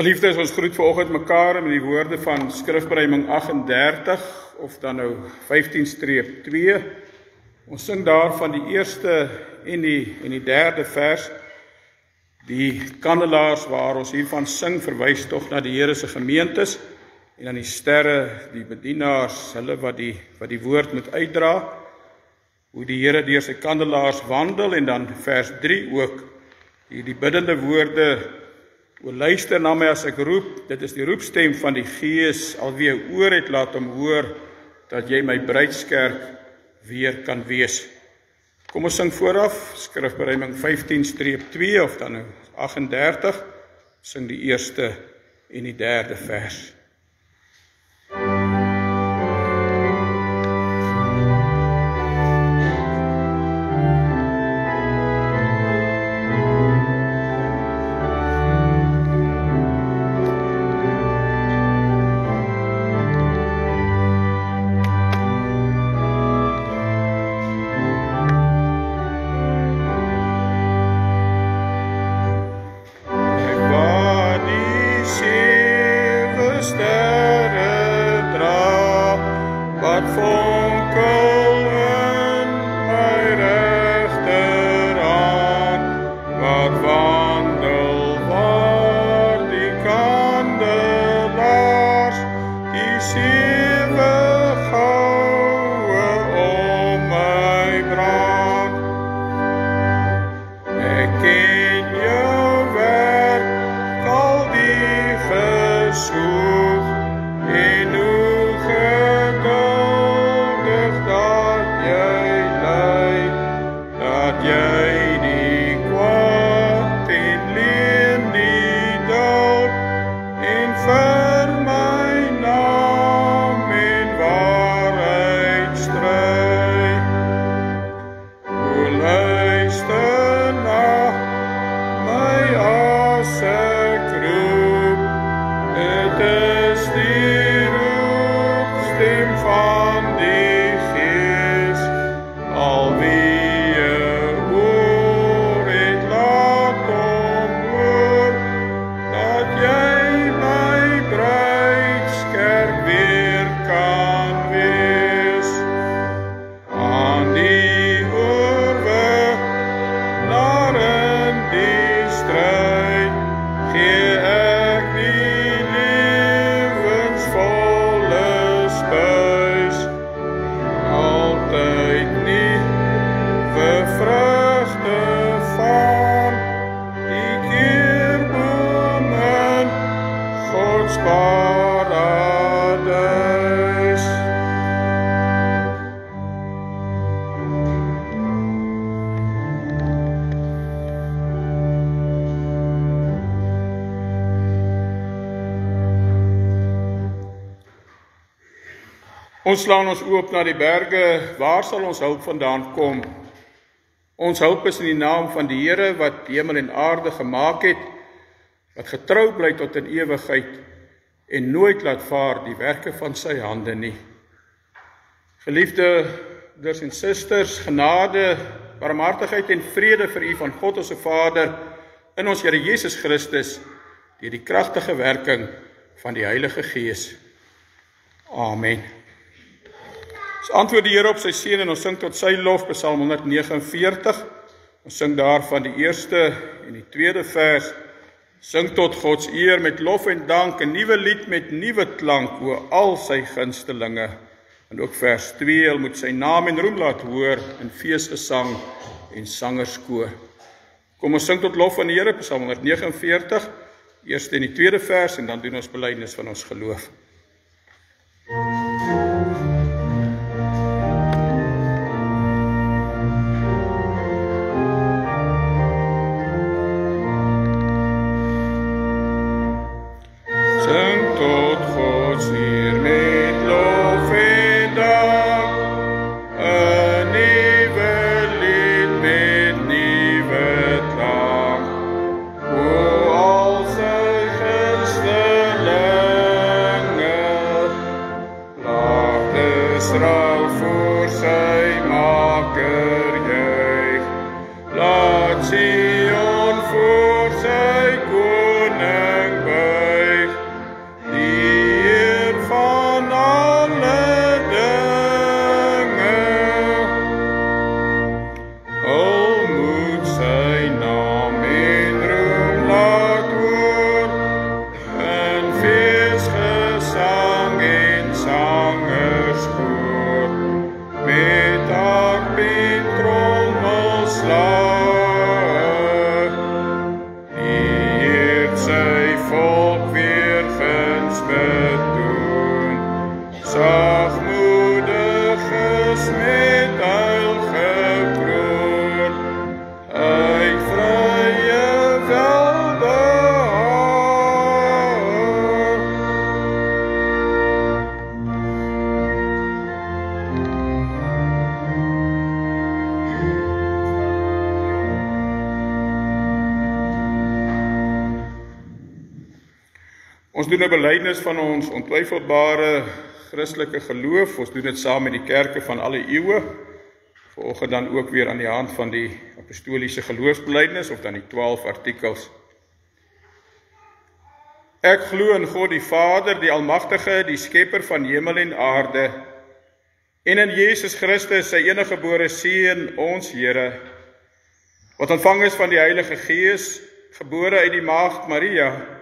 Geliefdes, ons groet vanoggend mekaar met die woorde van skrifbereiming 38 of dan nou 15-2. Ons sing daarvan die eerste en die derde vers. Die kandelaars waar ons hiervan sing verwys tog na die Here se gemeentes en dan die sterre, die bedienaars, hulle wat die woord moet uitdra. Hoe die Here deur sy kandelaars wandel en dan vers 3 ook die biddende woorde: O luister na my as ek roep, dit is die roepstem van die Gees, al wie 'n oor het laat hom hoor, dat jy my bruidskerk weer kan wees. Kom ons sing vooraf, skrifbereiming 15-2 of dan 38, sing die eerste en die derde vers. Ons slaan ons oop na die berge, waar sal ons hulp vandaan kom? Ons hulp is in die naam van die Here wat hemel en aarde gemaak het, wat getrou bly tot in ewigheid en nooit laat vaar die werke van sy hande nie. Geliefde broeders en susters, genade, barmhartigheid en vrede vir u van God ons Vader in ons Here Jesus Christus deur die kragtige werking van die Heilige Gees. Amen. Ons antwoord die Here op sy seën en ons sing tot sy lof, Psalm 149. Ons sing daarvan die eerste en die tweede vers. Sing tot Gods eer met lof en dank, 'n nuwe lied met nuwe klank, o al sy gunstelinge. En ook vers 2, hy moet sy naam en roem laat hoor in feesgesang en sangerskoor. Kom ons sing tot lof van die Here, Psalm 149, eerste en die tweede vers, en dan doen ons belydenis van ons geloof. Laat Sion voor sy koning buig. doen 'n belydenis van ons ontwyfelbare Christelike geloof. Ons doen dit saam met die kerke van alle eeue. Vanoggend dan ook weer aan die hand van die apostoliese geloofsbelydenis of dan die 12 artikels. Ek glo in God die Vader, die Almagtige, die Skepper van hemel en aarde, en in Jesus Christus, sy eniggebore Seun, ons Here, wat ontvang is van die Heilige Gees, gebore uit die Maagd Maria,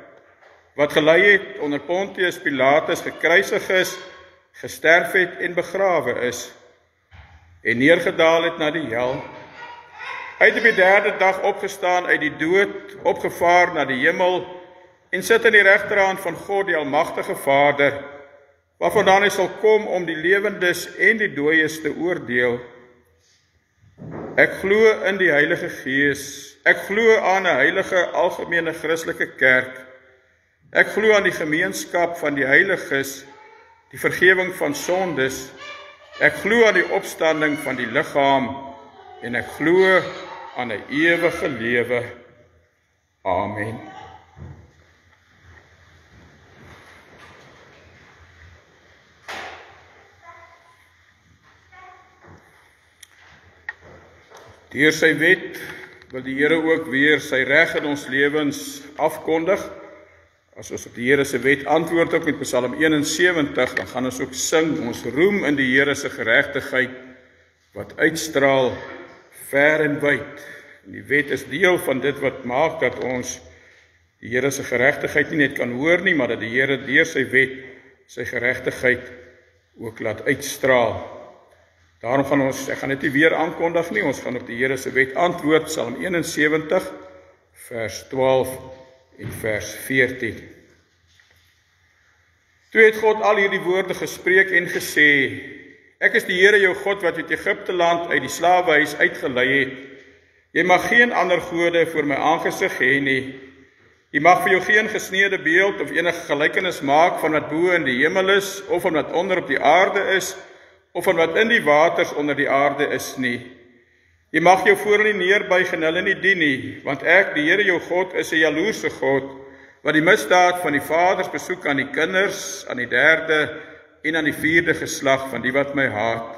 wat gelei het onder Pontius Pilatus, gekruisig is, gesterf het en begrawe is, en neergedaal het na die hel. Hy het op die 3de dag opgestaan uit die dood, opgevaar na die hemel, en sit in die regterhand van God die Almagtige Vader, waarvandaan hy sal kom om die lewendes en die dooies te oordeel. Ek glo in die Heilige Gees, ek glo aan 'n heilige algemene Christelike kerk, ek glo aan die gemeenskap van die heiliges, die vergewing van sondes, ek glo aan die opstanding van die liggaam, en ek glo aan 'n ewige lewe. Amen. Deur sy wet wil die Here ook weer sy reg in ons lewens afkondig. As ons op die Here se wet antwoord ook met Psalm 71, dan gaan ons ook sing, ons roem in die Here se geregtigheid, wat uitstraal ver en wyd. En die wet is deel van dit wat maak dat ons die Here se geregtigheid nie net kan hoor nie, maar dat die Here deur sy wet sy geregtigheid ook laat uitstraal. Daarom gaan ons, ek gaan dit nie weer aankondig nie, ons gaan op die Here se wet antwoord, Psalm 71, vers 12 en vers 14. Toe het God al hierdie woorde gespreek en gesê, ek is die Here jou God wat uit Egipte land uit die slawehuis uitgelei het. Jy mag geen ander gode voor my aangesig hê nie. Jy mag vir jou geen gesneede beeld of enige gelykenis maak van wat bo in die hemel is, of van wat onder op die aarde is, of van wat in die waters onder die aarde is nie. Jy mag jou voor hulle neerbuig en hulle nie dien nie, want ek, die Here jou God, is 'n jaloerse God, wat die misdaad van die vaders besoek aan die kinders, aan die 3de en aan die 4de geslag van die wat my haat.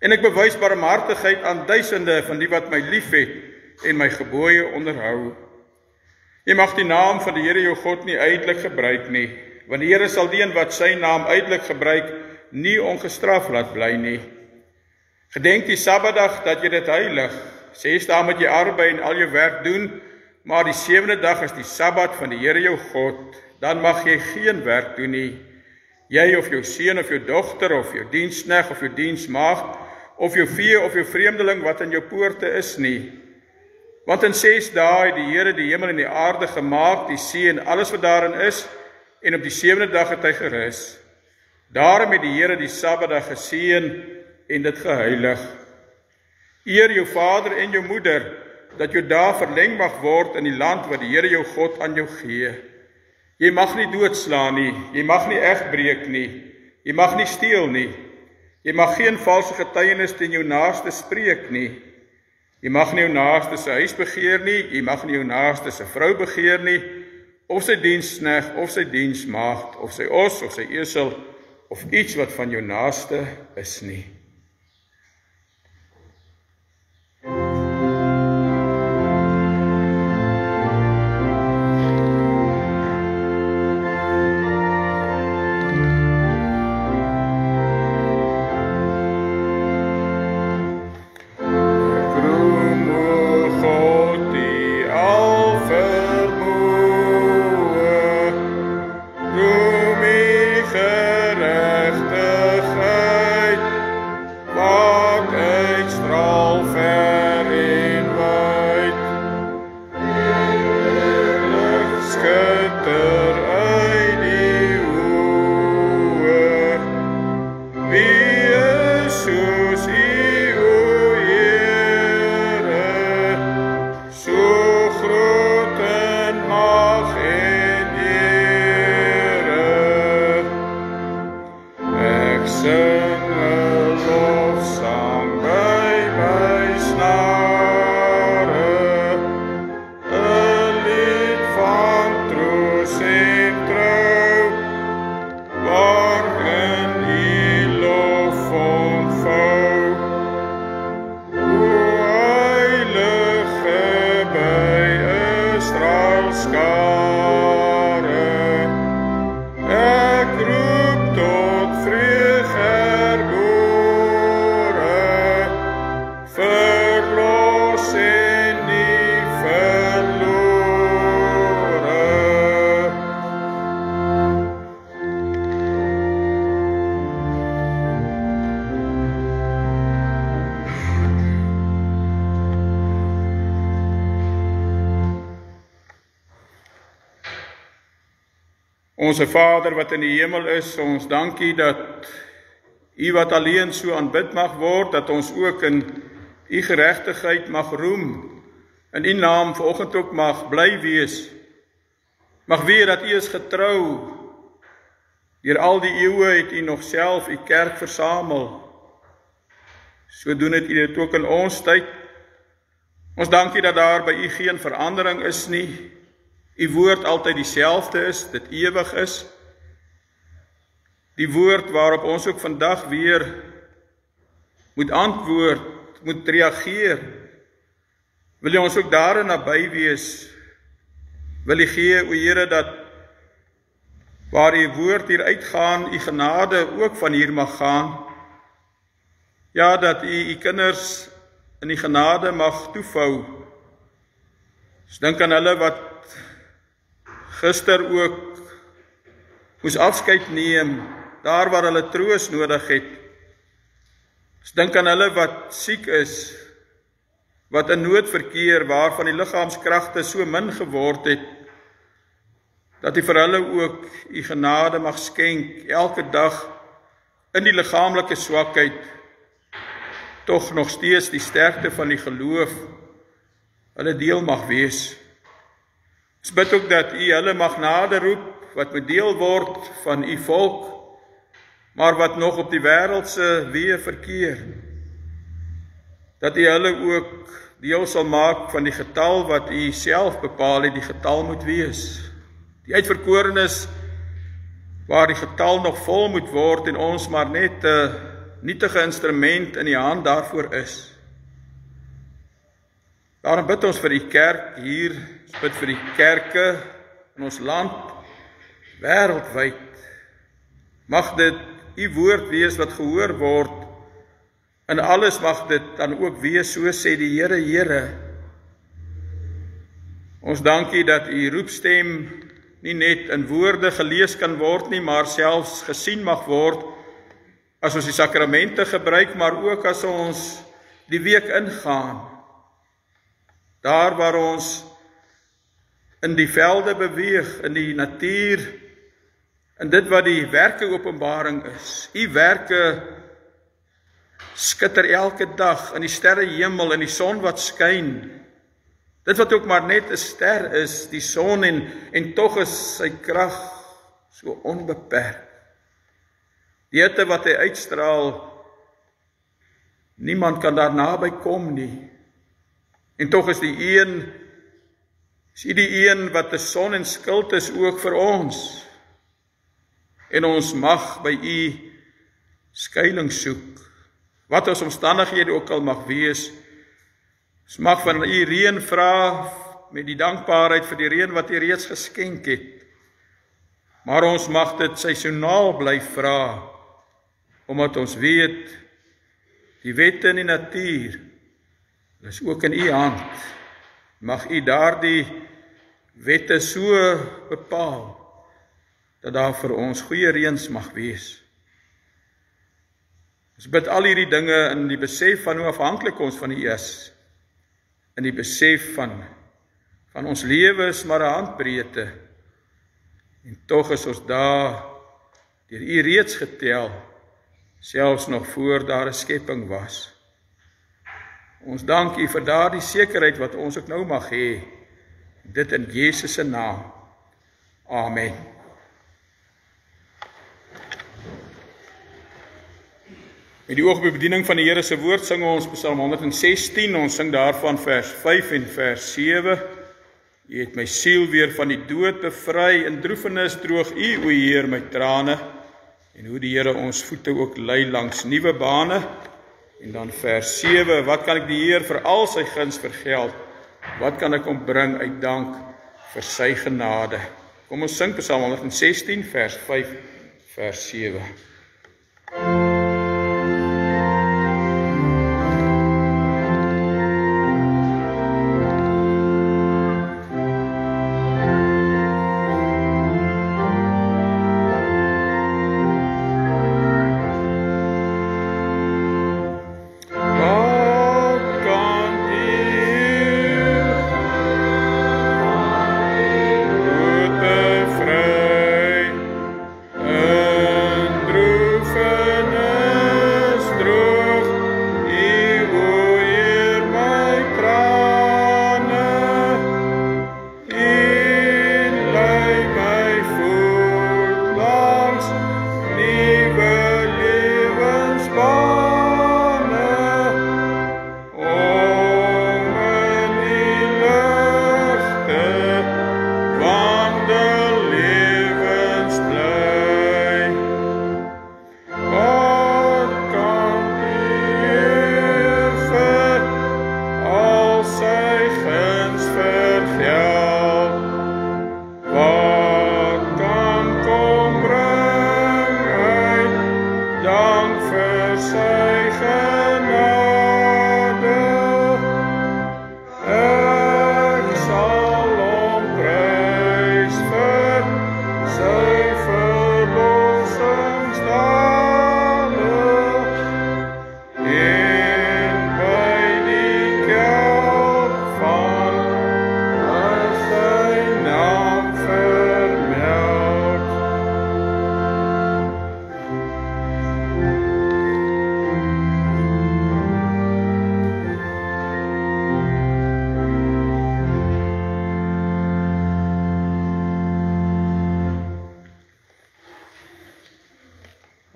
En ek bewys barmhartigheid aan duisende van die wat my liefhet en my gebooie onderhou. Jy mag die naam van die Here jou God nie uitelik gebruik nie, want die Here sal die een wat sy naam uitelik gebruik, nie ongestraf laat bly nie. Gedenk die Sabbatdag dat jy dit heilig. 6 dae moet jy arbei en al jou werk doen, maar die 7de dag is die Sabbat van die Here jou God. Dan mag jy geen werk doen nie. Jy of jou seun of jou dogter of jou diensknegt of jou diensmaagd of jou vee of jou vreemdeling wat in jou poorte is nie. Want in 6 dae het die Here die hemel en die aarde gemaak, die see en alles wat daarin is, en op die 7de dag het hy gerus. Daarom het die Here die Sabbatdag geseën en dit geheilig. Eer jou vader en jou moeder, dat jou dae verleng mag word in die land wat die Here jou God aan jou gee. Jy mag nie doodslaan nie, jy mag nie egbreek nie, jy mag nie steel nie, jy mag geen valse getuienis teen jou naaste spreek nie, jy mag nie jou naaste se huis begeer nie, jy mag nie jou naaste se vrou begeer nie, of sy diensknegt, of sy diensmaagd, of sy os, of sy esel, of iets wat van jou naaste is nie. Onse Vader wat in die hemel is, ons dankie dat U wat alleen so aanbid mag word, dat ons ook in U geregtigheid mag roem, in U naam vanoggend ook mag bly wees. Mag weet dat U is getrou. Deur al die eeue het U nog self U kerk versamel. So doen het U dit ook in ons tyd. Ons dankie dat daar by U geen verandering is nie. U woord altyd dieselfde is, dit ewig is. Die woord waarop ons ook vandag weer moet antwoord, moet reageer. Wil U ons ook daarin naby wees? Wil U gee, o Here, dat waar U woord hier uitgaan, U genade ook van hier mag gaan. Ja, dat U kinders in die genade mag toevou. Ons dink aan hulle wat gister ook moes afskeid neem, daar waar hulle troos nodig het. Ons dink aan hulle wat siek is, wat in nood verkeer, waarvan die liggaamskragte so min geword het, dat U vir hulle ook U genade mag skenk, elke dag in die liggaamlike swakheid, tog nog steeds die sterkte van die geloof, hulle deel mag wees. Ons bid ook dat U hulle mag nader roep, wat moet deel word van U volk, maar wat nog op die wêreldse weë verkeer. Dat U hulle ook deel sal maak van die getal wat U self bepaal het, die getal moet wees. Die uitverkorenes waar die getal nog vol moet word en ons maar net 'n nietige instrument in die hand daarvoor is. Daarom bid ons vir die kerk hier, ons bid vir die kerke in ons land, wêreldwyd. Mag dit U woord wees wat gehoor word, en alles mag dit dan ook wees, so sê die Here, Here. Ons dankie dat U roepstem nie net in woorde gelees kan word nie, maar selfs gesien mag word, as ons die sakramente gebruik, maar ook as ons die week ingaan. Daar waar ons in die velde beweeg, in die natuur, in dit wat die werke openbaring is. U werke skitter elke dag in die sterrehemel, in die son wat skyn. Dit wat ook maar net 'n ster is, die son, en tog is sy krag so onbeperk. Die hitte wat hy uitstraal, niemand kan daar naby kom nie. En tog is die een wat 'n son en skild is ook vir ons. En ons mag by U skuilings soek. Wat ons omstandighede ook al mag wees, ons mag van U reën vra met die dankbaarheid vir die reën wat U reeds geskenk het. Maar ons mag dit seisoonaal bly vra, omdat ons weet, die wette in die natuur, is ook in U hand. Mag U daardie wette so bepaal, dat daar vir ons goeie reëns mag wees. Ons bid al hierdie dinge in die besef van hoe afhanklik ons van U is, in die besef van ons lewe is maar 'n handbreedte, en tog is ons daar, deur U reeds getel, selfs nog voor daar 'n skepping was. Ons dank U vir daardie sekerheid wat ons ook nou mag hê, dit in Jesus se naam. Amen. Met die oog op die bediening van die Here se woord sing ons Psalm 116, ons sing daarvan vers 5 en vers 7. U het my siel weer van die dood bevry, in droefenis droog U, o Heer, my trane, en hoe die Here ons voete ook lei langs nuwe bane. En dan vers 7, wat kan ek die Heer vir al sy guns vergeld? Wat kan ek hom bring uit dank vir sy genade? Kom ons sing Psalm 116, vers 5, vers 7.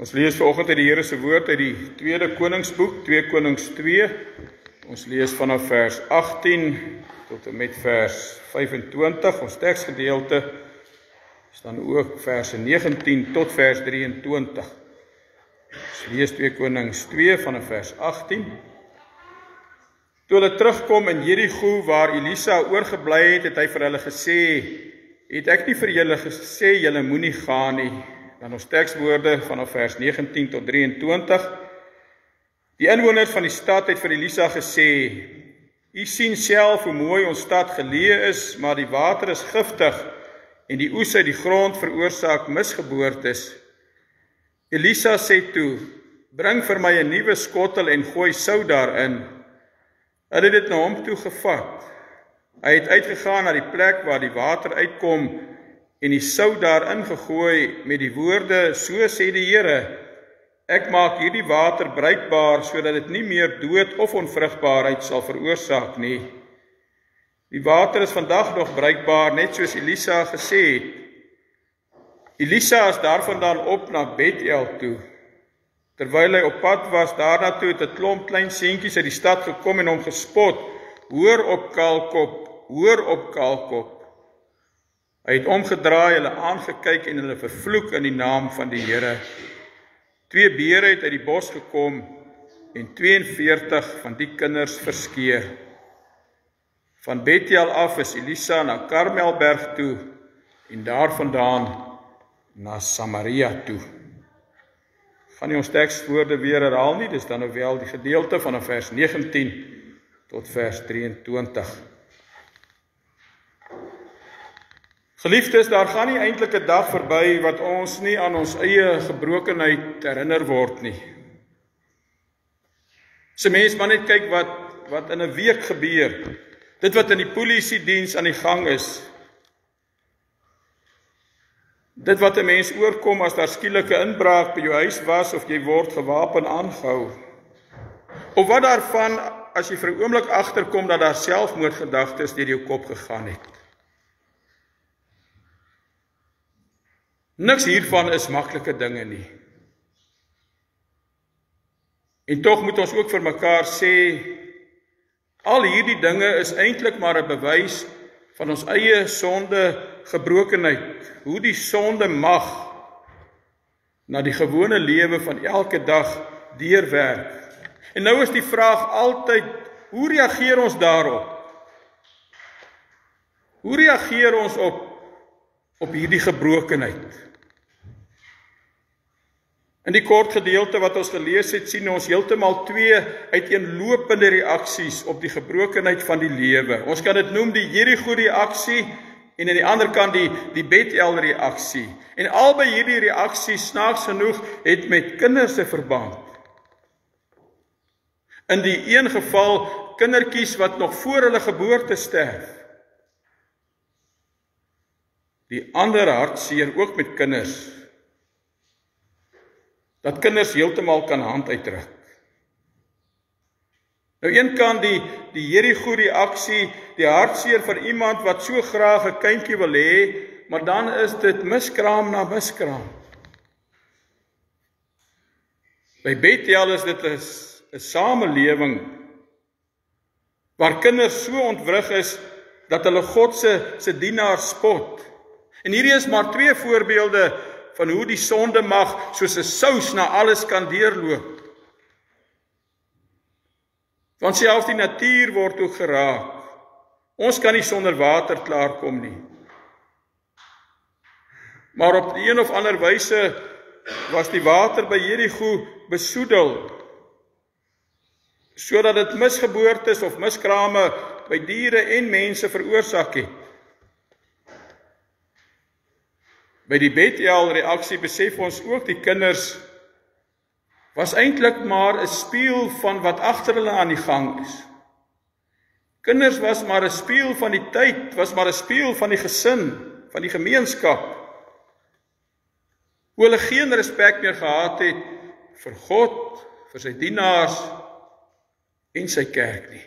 Ons lees vanoggend uit die Here se woord uit die Tweede Koningsboek, 2 Konings 2. Ons lees vanaf vers 18 tot en met vers 25. Ons teksgedeelte staan ook verse 19 tot vers 23. Ons lees 2 Konings 2 vanaf vers 18. Toe hulle terugkom in Jerigo waar Elisa oorgebly het, het hy vir hulle gesê: "Het ek nie vir julle gesê julle moenie gaan nie?" Dan ons tekswoorde vanaf vers 19 tot 23. Die inwoners van die stad het vir Elisa gesê: "U sien self hoe mooi ons stad geleë is, maar die water is giftig en die oes uit die grond veroorsaak misgeboortes." Elisa sê toe: "Bring vir my 'n nuwe skottel en gooi sout daarin." Hulle het dit na hom toe gevat. Hy het uitgegaan na die plek waar die water uitkom en die sout daarin gegooi met die woorde: "So sê die Here, ek maak hierdie water bruikbaar sodat dit nie meer dood of onvrugbaarheid sal veroorsaak nie." Die water is vandag nog bruikbaar, net soos Elisa gesê het. Elisa is daarvandaan op na Bethel toe. Terwyl hy op pad was daarna toe, het 'n klomp klein seentjies uit die stad gekom en hom gespot: "Hoor op, kaalkop, hoor op, kaalkop." Hy het omgedraai, hulle aangekyk en hulle vervloek in die naam van die Here. 2 beere het uit die bos gekom en 42 van die kinders verskeer. Van Bethel af is Elisa na Karmelberg toe en daarvandaan na Samaria toe. Gaan nie ons tekswoorde weer herhaal nie, dis dan nou wel die gedeelte van vers 19 tot vers 23. Geliefdes, daar gaan nie eintlik 'n dag verby wat ons nie aan ons eie gebrokenheid herinner word nie. As 'n mens maar net kyk wat in 'n week gebeur, dit wat in die polisiediens aan die gang is, dit wat 'n mens oorkom as daar skielike inbraak by jou huis was of jy word gewapen aangehou, of wat daarvan as jy vir 'n oomblik agterkom dat daar selfmoordgedagtes deur jou kop gegaan het. Niks hiervan is maklike dinge nie. En tog moet ons ook vir mekaar sê, al hierdie dinge is eintlik maar 'n bewys van ons eie sonde gebrokenheid, hoe die sonde mag na die gewone lewe van elke dag deurwerk. En nou is die vraag altyd, hoe reageer ons daarop? Hoe reageer ons op hierdie gebrokenheid? In die kort gedeelte wat ons gelees het, sien ons heeltemal 2 uiteenlopende reaksies op die gebrokenheid van die lewe. Ons kan dit noem die Jerigo reaksie en aan die ander kant die Bethel reaksie. En albei hierdie reaksies, snaaks genoeg, het met kinders se verband. In die een geval kindertjies wat nog voor hulle geboorte sterf. Die ander hartseer ook met kinders, dat kinders heeltemal kan hand uitdruk. Nou een kant die Jerigo reaksie, die hartseer vir iemand wat so graag 'n kindjie wil hê, maar dan is dit miskraam na miskraam. By Bethel is dit 'n samelewing waar kinders so ontwrig is dat hulle God se dienaars spot. En hierdie is maar 2 voorbeelde van hoe die sonde mag soos 'n sous na alles kan deurloop. Want selfs die natuur word ook geraak. Ons kan nie sonder water klaarkom nie. Maar op die een of ander wyse was die water by Jerigo besoedel, sodat dit misgeboortes of miskrame by diere en mense veroorsaak het. By die Bethel reaksie besef ons ook die kinders was eintlik maar 'n spieël van wat agter hulle aan die gang is. Kinders was maar 'n spieël van die tyd, was maar 'n spieël van die gesin, van die gemeenskap. Hoe hulle geen respek meer gehad het vir God, vir sy dienaars en sy kerk nie.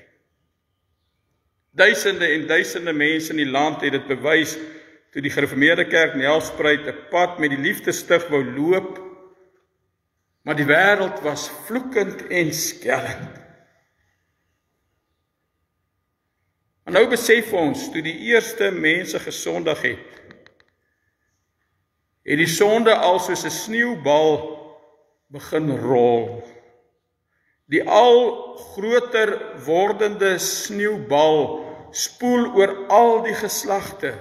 Duisende en duisende mense in die land het dit bewys toe die gereformeerde kerk in Nelspruit 'n pad met die liefdesstig wou loop maar die wêreld was vloekend en skelend. En nou besef ons, toe die eerste mense gesondig het die sonde al soos 'n sneeubal begin rol. Die al groter wordende sneeubal spoel oor al die geslagte.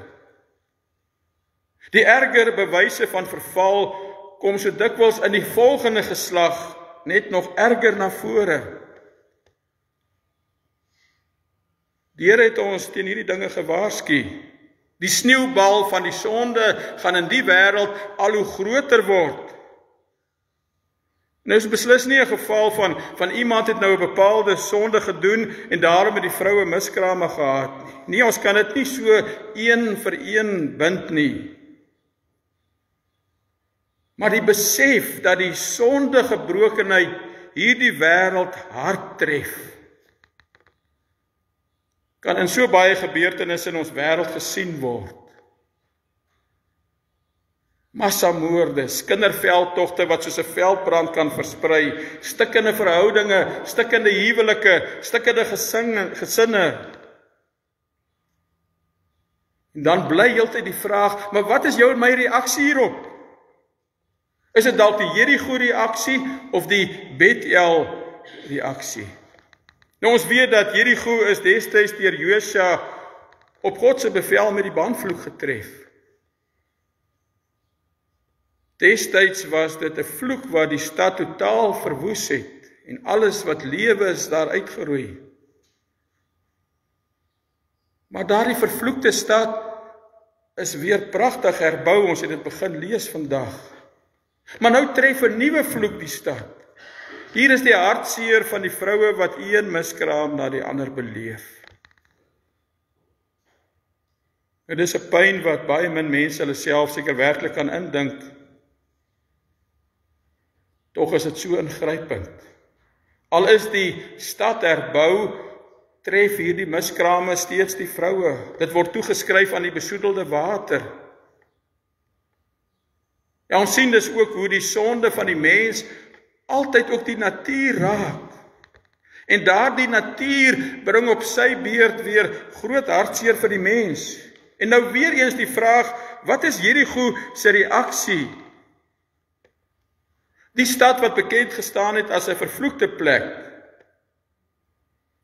Die erger bewyse van verval kom so dikwels in die volgende geslag net nog erger na vore. Die Here het ons teen hierdie dinge gewaarsku. Die sneeubal van die sonde gaan in die wêreld al hoe groter word. Nou is beslis nie 'n geval van iemand het nou 'n bepaalde sonde gedoen en daarom het die vroue miskrame gehad nie. Nee, ons kan dit nie so een vir een bind nie. Maar die besef dat die sondegebrokenheid hierdie wêreld hard tref, kan in so baie gebeurtenisse in ons wêreld gesien word. Massamoordes, kinderveldtogte wat soos 'n veldbrand kan versprei, stikkende verhoudinge, stikkende huwelike, stikkende gesinne. En dan bly heeltyd die vraag, maar wat is jou en my reaksie hierop? Is dit dalk die Jerigo reaksie of die Bethel reaksie? Nou ons weet dat Jerigo is destyds deur Josua op God se bevel met die bandvloek getref. Destyds was dit 'n vloek wat die stad totaal verwoes het en alles wat lewe is daar uitgeroei. Maar daardie vervloekte stad is weer pragtig herbou, ons het dit begin lees vandag. Maar nou tref 'n nuwe vloek die stad. Hier is die hartseer van die vroue wat een miskraam na die ander beleef. Dit is 'n pyn wat baie min mense hulle self seker werklik kan indink. Tog is dit so ingrypend. Al is die stad herbou, tref hierdie miskrame steeds die vroue. Dit word toegeskryf aan die besoedelde water. Ja, ons sien dus ook hoe die sonde van die mens altyd ook die natuur raak. En daardie natuur bring op sy beurt weer groot hartseer vir die mens. En nou weer eens die vraag, wat is Jerigo se reaksie? Die stad wat bekend gestaan het as 'n vervloekte plek.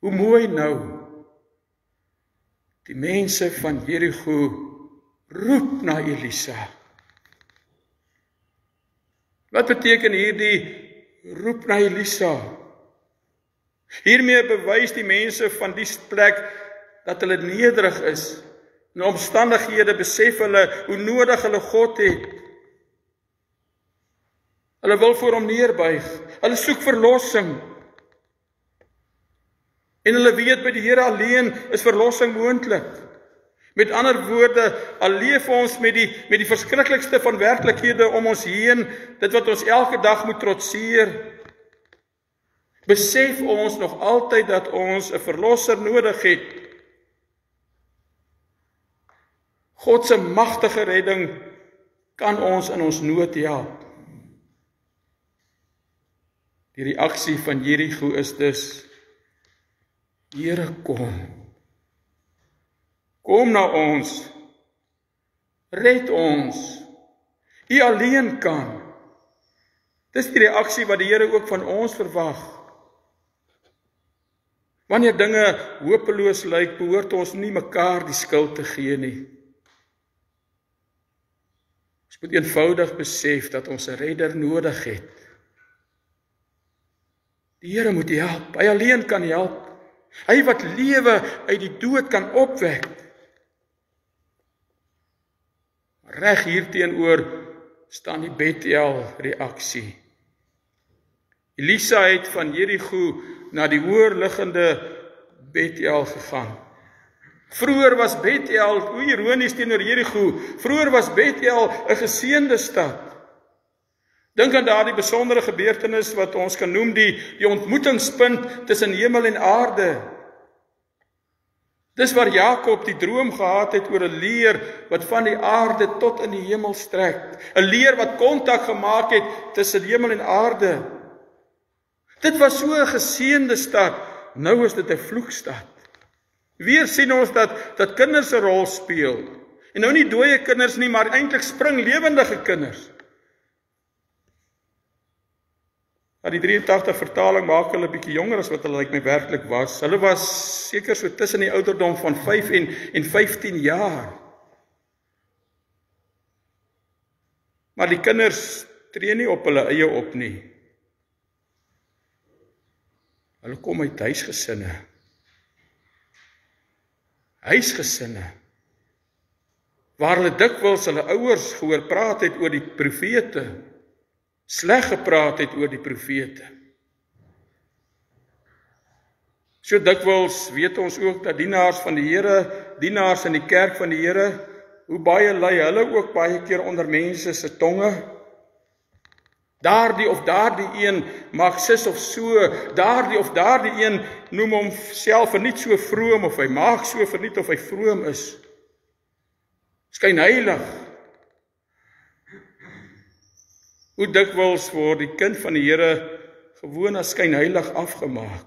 Hoe mooi nou. Die mense van Jerigo roep na Elisa. Wat beteken hierdie roep na Elisa? Hiermee bewys die mense van die plek dat hulle nederig is. In omstandighede besef hulle hoe nodig hulle God het. Hulle wil voor hom neerbuig. Hulle soek verlossing. En hulle weet by die Here alleen is verlossing moontlik. Met ander woorde, al leef ons met die verskriklikste van werklikhede om ons heen, dit wat ons elke dag moet trotseer, besef ons nog altyd dat ons 'n verlosser nodig het. God se magtige redding kan ons in ons nood help. Die reaksie van Jerigo is dus, Here kom. Kom na ons. Red ons. U alleen kan. Dis die reaksie wat die Here ook van ons verwag. Wanneer dinge hopeloos lyk, behoort ons nie mekaar die skuld te gee nie. Ons moet eenvoudig besef dat ons 'n redder nodig het. Die Here moet help. Hy alleen kan help. Hy wat lewe uit die dood kan opwek. Reg hierteenoor staan die Bethel reaksie. Elisa het van Jerigo na die hoër liggende Bethel gegaan. Vroeger was Bethel, hoe ironies teenoor Jerigo, vroeger was Bethel 'n geseënde stad. Dink aan daardie besondere gebeurtenis wat ons kan noem die ontmoetingspunt tussen hemel en aarde. Dis waar Jakob die droom gehad het oor 'n leer wat van die aarde tot in die hemel strek. 'n Leer wat kontak gemaak het tussen hemel en aarde. Dit was so 'n geseënde stad, nou is dit 'n vloekstad. Weer sien ons dat kinders 'n rol speel. En nou nie dooie kinders nie, maar eintlik springlewendige kinders. Die 83 vertaling maak hulle bietjie jonger as wat hulle lyk my werklik was. Hulle was seker so tussen die ouderdom van 5 en 15 jaar. Maar die kinders tree nie op hulle eie op nie. Hulle kom uit huisgesinne. Huisgesinne. Waar hulle dikwels hulle ouers gehoor praat het oor die profete. Sleg gepraat het oor die profete. So dikwels weet ons ook dat dienaars van die Here, dienaars in die kerk van die Here, hoe baie ly hulle ook baie keer onder mense se tonge. Daardie of daardie een maak sis of so, daardie of daardie een noem homself verniet so vroom, of hy maak so verniet of hy vroom is. Skyn heilig. Hoe dikwels word die kind van die Here gewoon as skynheilig afgemaak.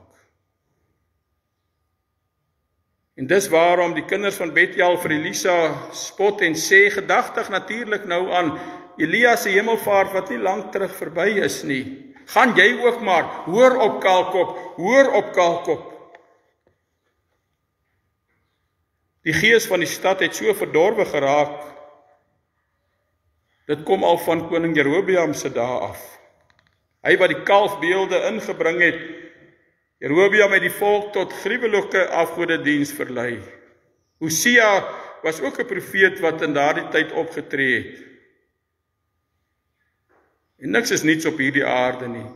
En dis waarom die kinders van Bethel vir Elisa spot en sê, gedagtig natuurlik nou aan Elia se hemelvaart wat nie lank terug verby is nie. Gaan jy ook maar, hoor op kaalkop, hoor op kaalkop. Die gees van die stad het so verdorwe geraak. Dit kom al van koning Jerobeam se dae af. Hy wat die kalfbeelde ingebring het, Jerobeam het die volk tot gruwelike afgodediens verlei. Hosea was ook 'n profeet wat in daardie tyd opgetree het. En niks is niets op hierdie aarde nie.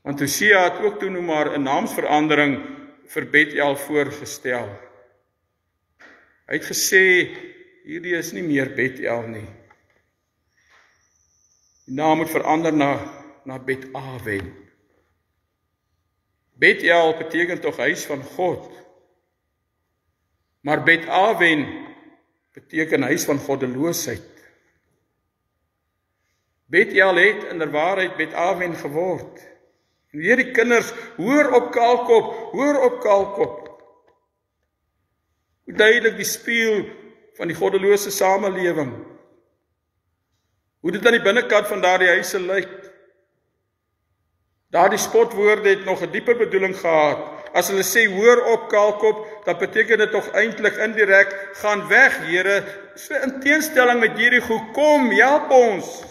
Want Hosea het ook toe nou maar 'n naamsverandering vir Bethel voorgestel. Hy het gesê, hierdie is nie meer Bethel nie. Die naam moet verander na Bet-Aven. Bethel beteken tog huis van God. Maar Bet-Aven beteken huis van goddeloosheid. Bethel het inderwaarheid Bet-Aven geword. En weer die kinders, hoor op kaalkop, hoor op kaalkop. Hoe duidelik die spieël van die goddelose samelewing. Hoe dit aan die binnekant van daardie huise lyk. Daardie spotwoorde het nog 'n dieper bedoeling gehad. As hulle sê, hoor op kaalkop, dan beteken dit tog eintlik indirek, gaan weg, Here, so in teenstelling met Jerigo, kom, help ons.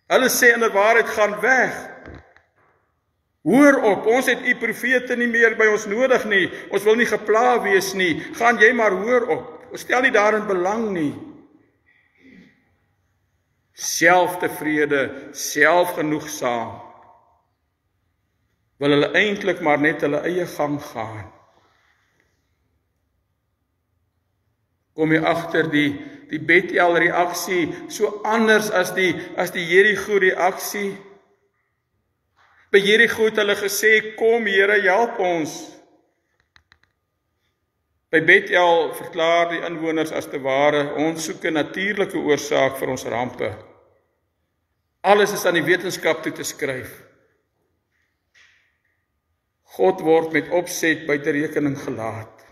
Hulle sê inderwaarheid, gaan weg. Hoor op, ons het u profete nie meer by ons nodig nie, ons wil nie gepla wees nie, gaan jy maar hoor op, ons stel nie daarin belang nie. Selftevrede, selfgenoegsaam, wil hulle eintlik maar net hulle eie gang gaan. Kom jy agter die Bethel reaksie so anders as die Jerigo reaksie? By Jerigo het hulle gesê, kom Here, help ons. By Bethel verklaar die inwoners as te ware, ons soek 'n natuurlike oorsaak vir ons rampe. Alles is aan die wetenskap toe te skryf. God word met opset buite rekening gelaat.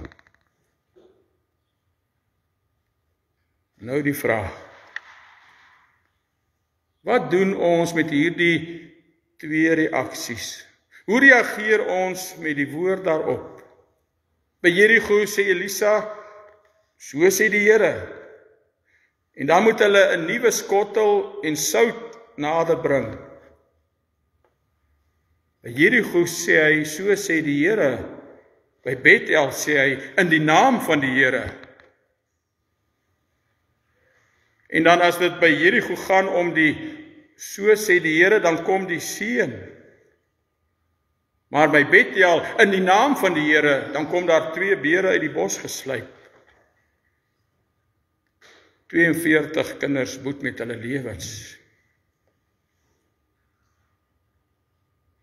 Nou die vraag. Wat doen ons met hierdie twee reaksies? Hoe reageer ons met die woord daarop? By Jerigo sê Elisa, so sê die Here. En dan moet hulle 'n nuwe skottel en sout nader bring. By Jerigo sê hy, so sê die Here. By Bethel sê hy, in die naam van die Here. En dan as dit by Jerigo gaan om so sê die Here, dan kom die seën. Maar by Bethel, in die naam van die Here, dan kom daar 2 beere uit die bos gesluip. 42 kinders boet met hulle lewens.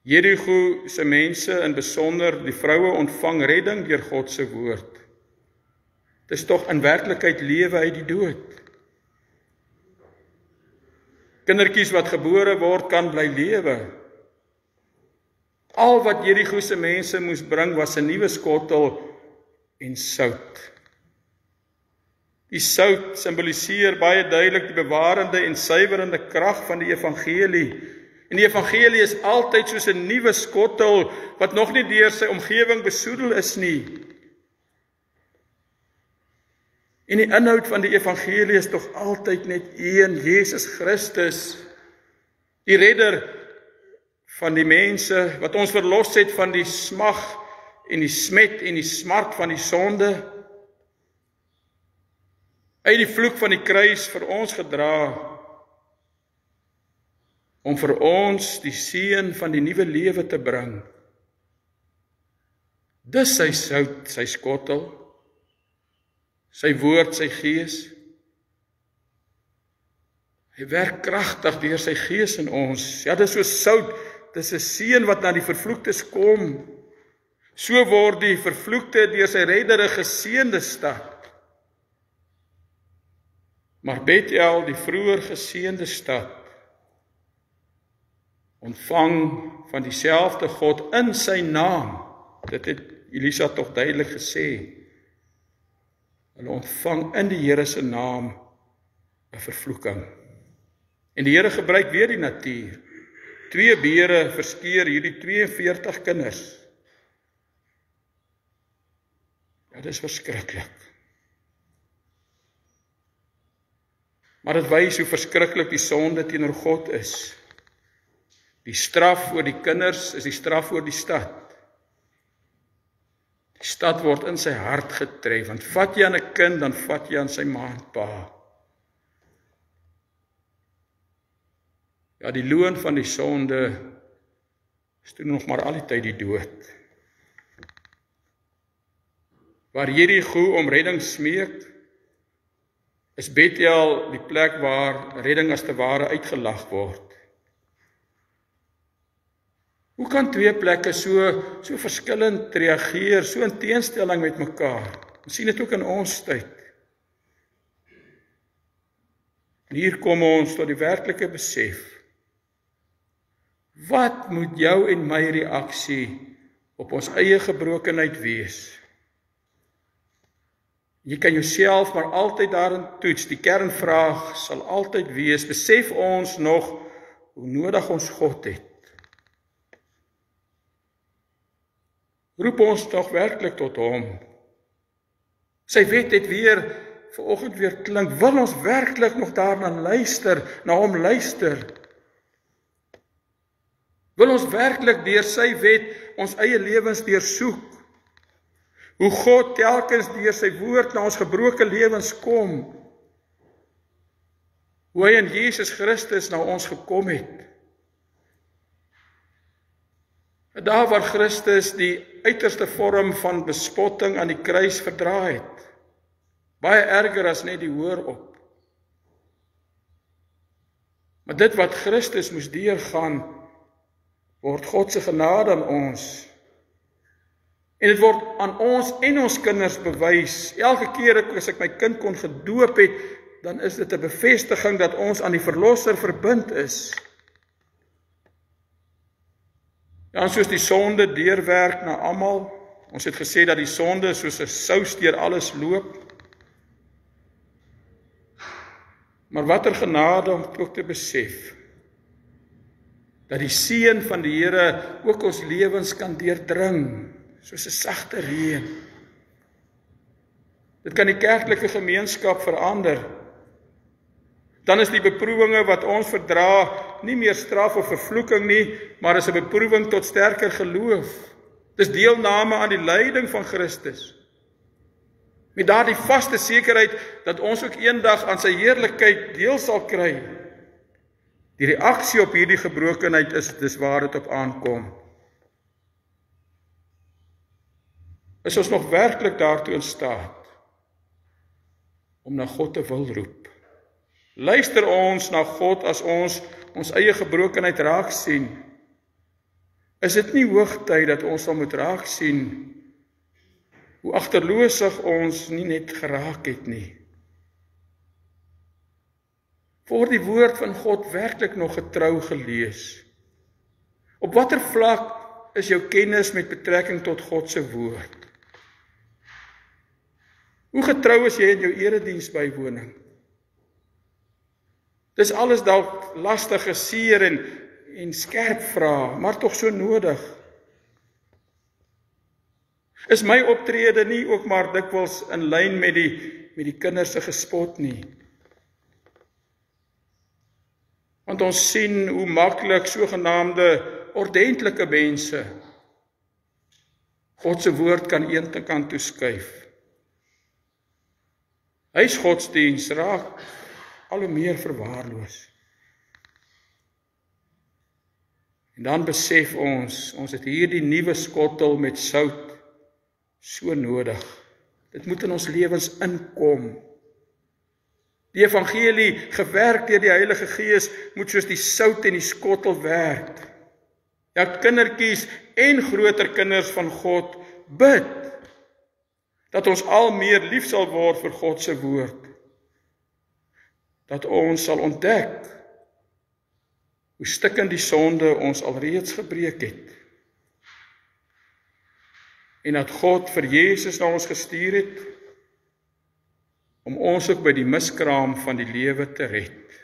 Jerigo se mense, in besonder die vroue, ontvang redding deur God se woord. Dit is tog in werklikheid lewe uit die dood. Kindertjies wat gebore word, kan bly lewe. Al wat Jerigo se mense moes bring, was 'n nuwe skottel en sout. Die sout simboliseer baie duidelik die bewarende en suiwerende krag van die evangelie. En die evangelie is altyd soos 'n nuwe skottel wat nog nie deur sy omgewing besoedel is nie. En die inhoud van die evangelie is tog altyd net een, Jesus Christus, die redder van die mense, wat ons verlos het van die smag en die smet en die smart van die sonde, uit die vloek van die kruis vir ons gedra, om vir ons die seën van die nuwe lewe te bring. Dis sy sout, sy skottel, sy woord, sy gees. Hy werk kragtig deur sy gees in ons. Ja, dis so sout, dis 'n seën wat na die vervloektes kom. So word die vervloekte deur sy redder 'n geseënde stad. Maar Bethel, die vroeër geseënde stad, ontvang van dieselfde God in sy naam. Dit het Elisa tog duidelik gesê. Hulle ontvang in die Here se naam 'n vervloeking. En die Here gebruik weer die natuur. 2 beere verskeer hierdie 42 kinders. Ja, dit is verskriklik. Maar dit wys hoe verskriklik die sonde teenoor God is. Die straf oor die kinders is die straf oor die stad. Die stad word in sy hart getref, want vat jy aan 'n kind, dan vat jy aan sy ma en pa. Ja, die loon van die sonde is toe nog maar al die tyd die dood. Waar Jerigo om redding smeek, is Bethel die plek waar redding as te ware uitgelag word. Hoe kan 2 plekke so verskillend reageer, so in teenstelling met mekaar? Ons sien dit ook in ons tyd. En hier kom ons tot die werklike besef. Wat moet jou en my reaksie op ons eie gebrokenheid wees? Jy kan jouself maar altyd daarin toets. Die kernvraag sal altyd wees, besef ons nog hoe nodig ons God het? Roep ons tog werklik tot hom? Sy wet het weer vanoggend weer klink. Wil ons werklik nog daarna luister, na hom luister? Wil ons werklik deur sy wet ons eie lewens deursoek? Hoe God telkens deur sy woord na ons gebroke lewens kom? Hoe hy in Jesus Christus na ons gekom het? Daar waar Christus die uiterste vorm van bespotting aan die kruis verdra het. Baie erger as net die hoor op. Maar dit wat Christus moes deurgaan, word God se genade aan ons. En dit word aan ons en ons kinders bewys. Elke keer as ek my kind kon gedoop het, dan is dit 'n bevestiging dat ons aan die Verlosser verbind is. Ja, en soos die sonde deurwerk na almal, ons het gesê dat die sonde soos 'n sous deur alles loop. Maar watter genade om ook te besef, dat die seën van die Here ook ons lewens kan deurdring, soos 'n sagte reën. Dit kan die kerklike gemeenskap verander. Dan is die beproewinge wat ons verdra nie meer straf of vervloeking nie, maar is 'n beproewing tot sterker geloof. Dis deelname aan die lyding van Christus. Met daardie vaste sekerheid dat ons ook eendag aan sy heerlikheid deel sal kry. Die reaksie op hierdie gebrokenheid is dis waar dit op aankom. Is ons nog werklik daartoe in staat om na God te wil roep? Luister ons na God as ons eie gebrokenheid raak sien? Is dit nie hoog tyd dat ons sal moet raak sien hoe agterloosig ons nie net geraak het nie? Word die woord van God werklik nog getrou gelees? Op watter vlak is jou kennis met betrekking tot God se woord? Hoe getrou is jy in jou erediens bywoning? Dis alles dalk lastige, seer en skerp vrae, maar tog so nodig. Is my optrede nie ook maar dikwels in lyn met die kinders se gespot nie? Want ons sien hoe maklik sogenaamde ordentlike mense God se woord kan een te kant toeskuif. Huisgodsdiens raak al hoe meer verwaarloos. En dan besef ons het hierdie nuwe skottel met sout so nodig. Dit moet in ons lewens inkom. Die evangelie, gewerk deur die Heilige Gees, moet soos die sout in die skottel werk. Ja, kindertjies en groter kinders van God, bid, dat ons al meer lief sal word vir God se woord. Dat ons sal ontdek hoe stikkend die sonde ons alreeds gebreek het. En dat God vir Jesus na ons gestuur het, om ons ook by die miskraam van die lewe te red.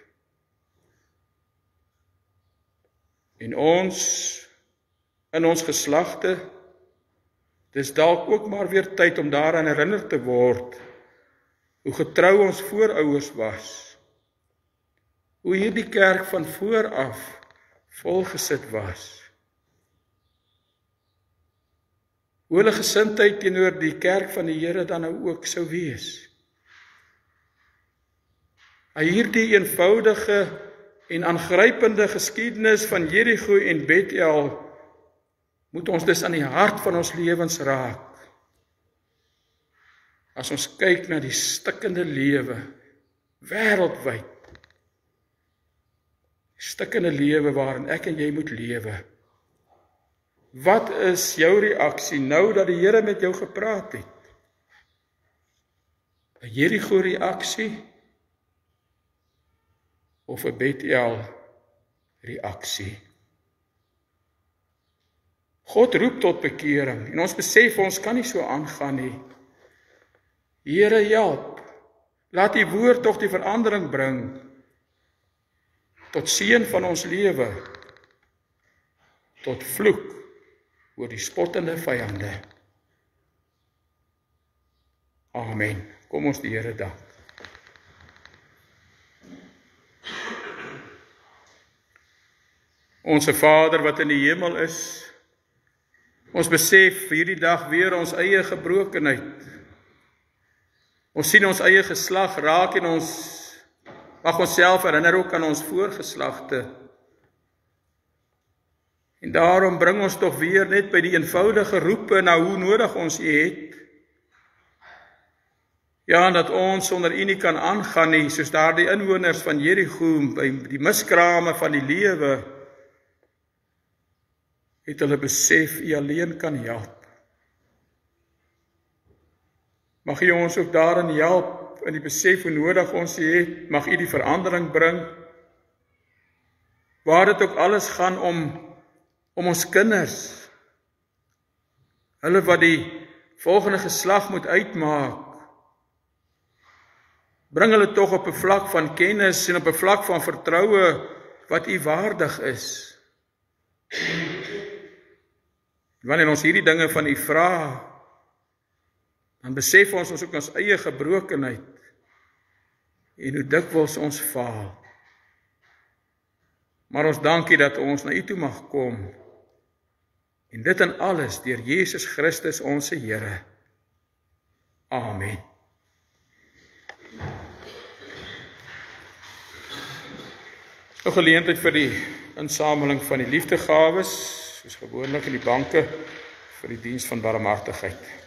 En ons, in ons geslagte, dis dalk ook maar weer tyd om daaraan herinner te word, hoe getrou ons voorouers was, hoe hierdie kerk van vooraf volgesit was, hoe hulle gesindheid teenoor die kerk van die Here dan nou ook sou wees. Hierdie eenvoudige en aangrypende geskiedenis van Jerigo en Bethel moet ons dus aan die hart van ons lewens raak. As ons kyk na die stikkende lewe wêreldwyd, stikkende lewe waarin ek en jy moet lewe. Wat is jou reaksie nou dat die Here met jou gepraat het? 'n Jerigo reaksie of 'n Bethel reaksie? God roep tot bekering en ons besef ons kan nie so aangaan nie. Here, help, laat die woord tog die verandering bring tot seën van ons lewe, tot vloek oor die spottende vyande. Amen. Kom ons die Here dank. Onse Vader wat in die hemel is, ons besef hierdie dag weer ons eie gebrokenheid. Ons sien ons eie geslag raak en ons mag onsself herinner ook aan ons voorgeslagte. En daarom bring ons tog weer net by die eenvoudige roepe na hoe nodig ons U het. Ja, en dat ons sonder U nie kan aangaan nie, soos daardie inwoners van Jerigo by die miskrame van die lewe, het hulle besef U alleen kan help. Mag U ons ook daarin help, in die besef hoe nodig ons U het, mag U die verandering bring, waar dit ook alles gaan om ons kinders, hulle wat die volgende geslag moet uitmaak, bring hulle tog op 'n vlak van kennis en op 'n vlak van vertroue wat U waardig is. Wanneer ons hierdie dinge van U vra, dan besef ons ook ons eie gebrokenheid en hoe dikwels ons faal. Maar ons dankie dat ons na U toe mag kom, en dit in alles deur Jesus Christus ons Here. Amen. Nog geleentheid vir die insameling van die liefdegawes, soos gewoonlik in die banke vir die diens van barmhartigheid.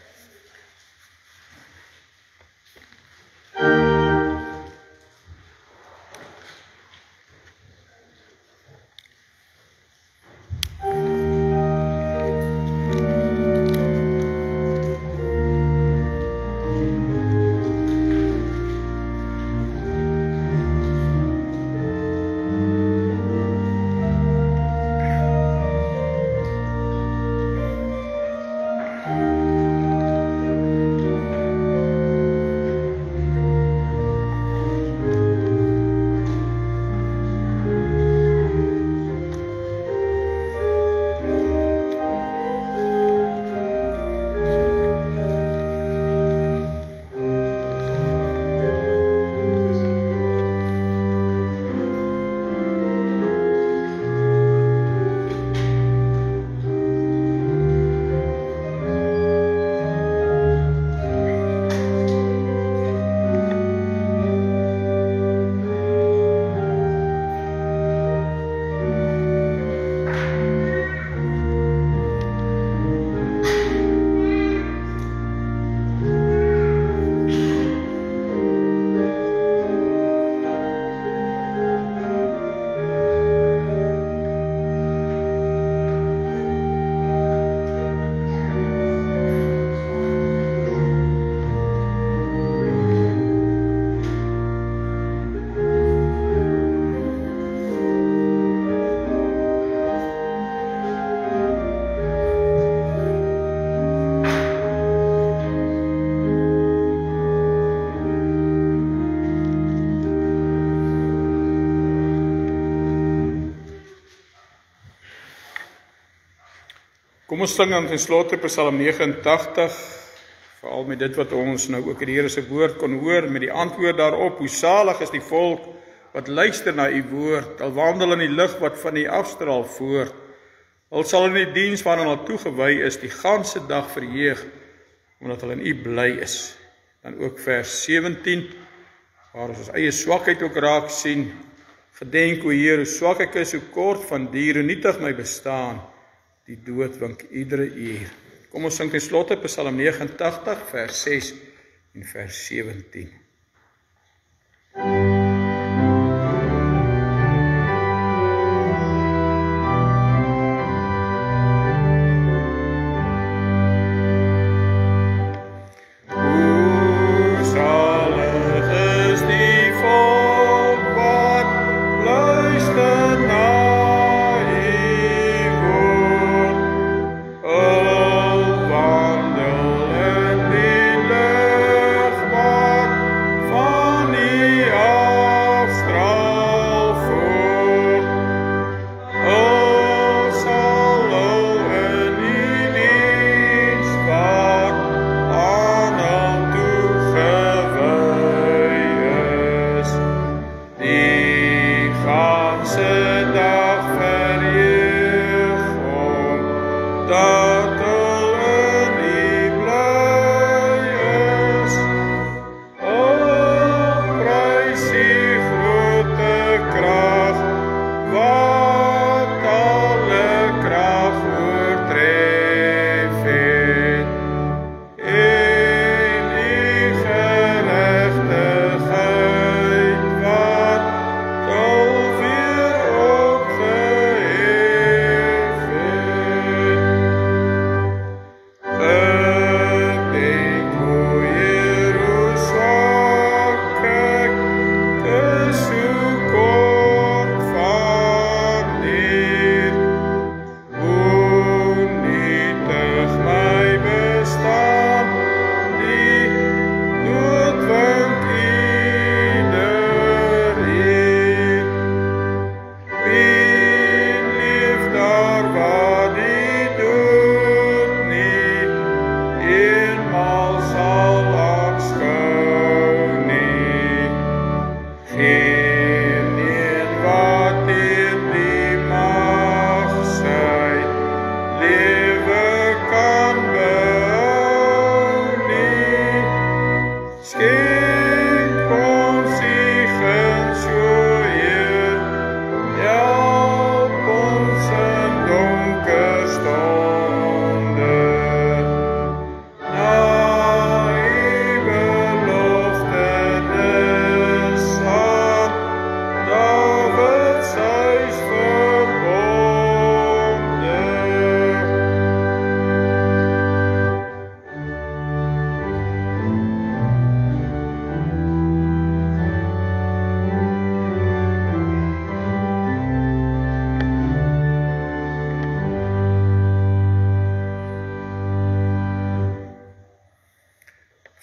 Kom ons sing dan ten slotte Psalm 89, veral met dit wat ons nou ook in die Here se woord kon hoor, met die antwoord daarop, hoe salig is die volk wat luister na u woord, al wandel in die lig wat van u afstraal voort, al sal in die diens waaraan hulle toegewy is, die ganse dag verheug, omdat hulle in u bly is. Dan ook vers 17, waar ons eie swakheid ook raak sien, gedenk o Heer, hoe swak ek is, hoe kort van dier, hoe nietig my bestaan, die dood wink iedere uur. Kom ons sing ten slotte Psalm 89, vers 6 en vers 17.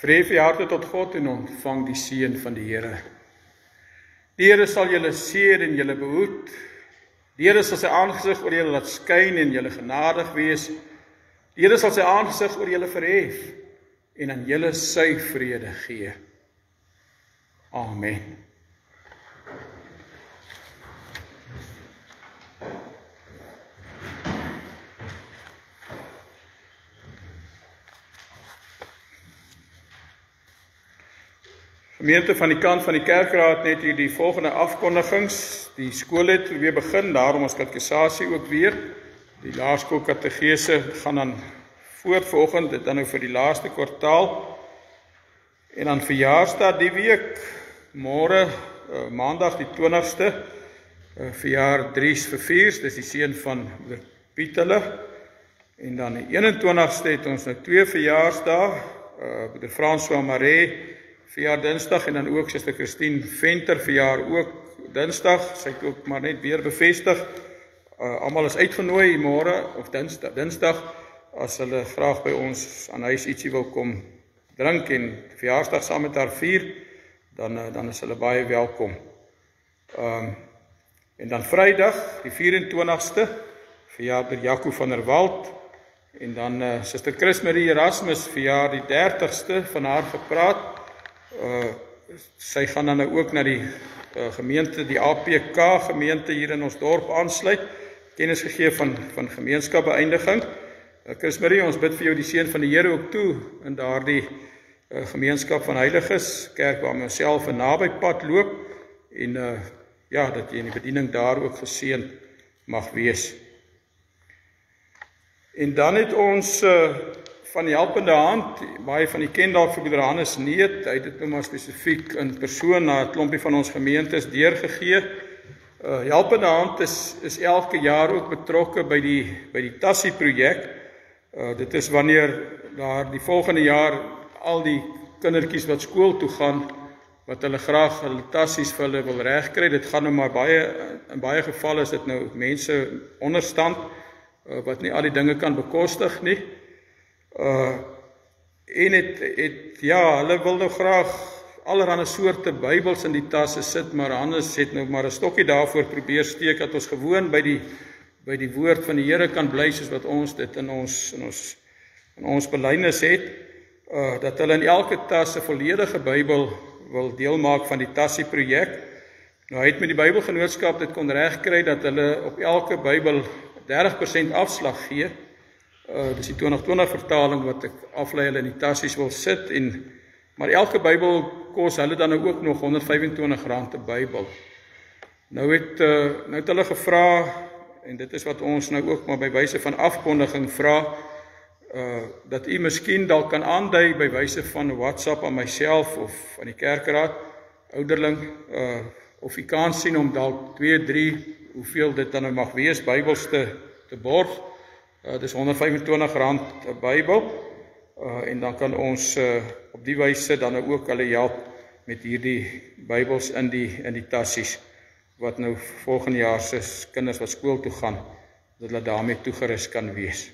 Verhef je harte tot God en ontvang die seën van die Here. Die Here sal julle seën en julle behoed. Die Here sal sy aangesig oor julle laat skyn en julle genadig wees. Die Here sal sy aangesig oor julle verhef en aan julle sy vrede gee. Amen. Gemeente van die kant van die kerkraad net hier die volgende afkondigings. Die skool het weer begin, daarom ons katekisasie ook weer. Die laerskool kategese gaan dan voort vanoggend, dit dan nou vir die laaste kwartaal. En dan verjaarsdag die week, môre, maandag die 20ste, verjaar Dries Verviers, dis die seun van Moeder Pietele. En dan die 21ste het ons nou 2 verjaarsdae, Moeder François Marais, verjaar Dinsdag en dan ook Suster Christine Venter verjaar ook Dinsdag. Sy het ook maar net weer bevestig. Almal is uitgenooi môre of Dinsdag as hulle graag by ons aan huis ietsie wil kom drink en verjaarsdag saam met haar vier, dan is hulle baie welkom. En dan Vrydag, die 24ste, verjaar Jaco van der Walt En dan Suster Chris Marie Erasmus verjaar die 30ste van haar gepraat. Sy gaan dan nou ook na die gemeente, die APK gemeente hier in ons dorp aansluit, kennis gegee van gemeenskapbeëindiging. Chris Marie, ons bid vir jou die seën van die Here ook toe in daardie gemeenskap van heiliges, kerk waar ons self 'n naby pad loop, en dat jy in die bediening daar ook geseën mag wees. En dan het ons van die helpende hand, baie van die ken dalk vir Broeder Hannes Neet, hy het dit nou maar spesifiek in persoon na 'n klompie van ons gemeentes deurgegee. Helpende hand is elke jaar ook betrokke by die Tassie projek. Dit is wanneer daar die volgende jaar al die kindertjies wat skool toe gaan, wat hulle graag hulle tassies vir hulle wil regkry. Dit gaan nou maar in baie gevalle is dit nou mense onderstand, wat nie al die dinge kan bekostig nie. En hulle wil nou graag allerhande soorte Bybels in die tasse sit, maar Hannes het nou maar 'n stokkie daarvoor probeer steek, dat ons gewoon by die woord van die Here kan bly, soos wat ons dit in ons belydenis het, dat hulle in elke tas 'n volledige Bybel wil deel maak van die Tassie projek. Nou, hy het met die Bybelgenootskap dit kon regkry dat hulle op elke Bybel 30% afslag gee. Dis die 2020 vertaling wat ek aflei hulle in die tassies wil sit, maar elke Bybel kos hulle dan nou ook nog R125 'n Bybel. Nou het hulle gevra, en dit is wat ons nou ook maar by wyse van afkondiging vra, dat u miskien dalk kan aandui by wyse van WhatsApp aan myself of aan die kerkraad, ouderling, of u kan sien om dalk 2, 3, hoeveel dit dan nou mag wees, Bybels te borg. Dis R125 'n Bybel, en dan kan ons op die wyse dan nou ook hulle help met hierdie Bybels in die tassies, wat nou volgende jaar se kinders wat skool toe gaan, dat hulle daarmee toegerus kan wees.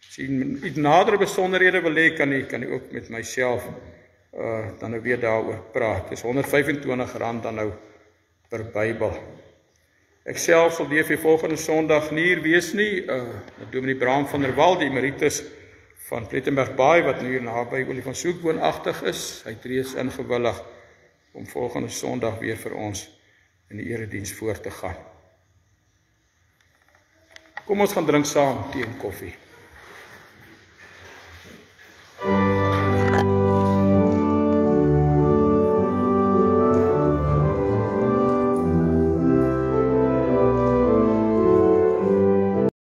As jy nadere besonderhede wil hê, kan jy ook met myself dan nou weer daaroor praat. Dis R125 dan nou per Bybel. Ek self sal DV volgende Sondag nie hier wees nie. Dominee Bram van der Walt, die emeritus van Plettenberg Baai, wat nu hier naby Olifantshoek woonagtig is, hy het reeds ingewillig om volgende Sondag weer vir ons in die erediens voor te gaan. Kom ons gaan drink saam tee en koffie.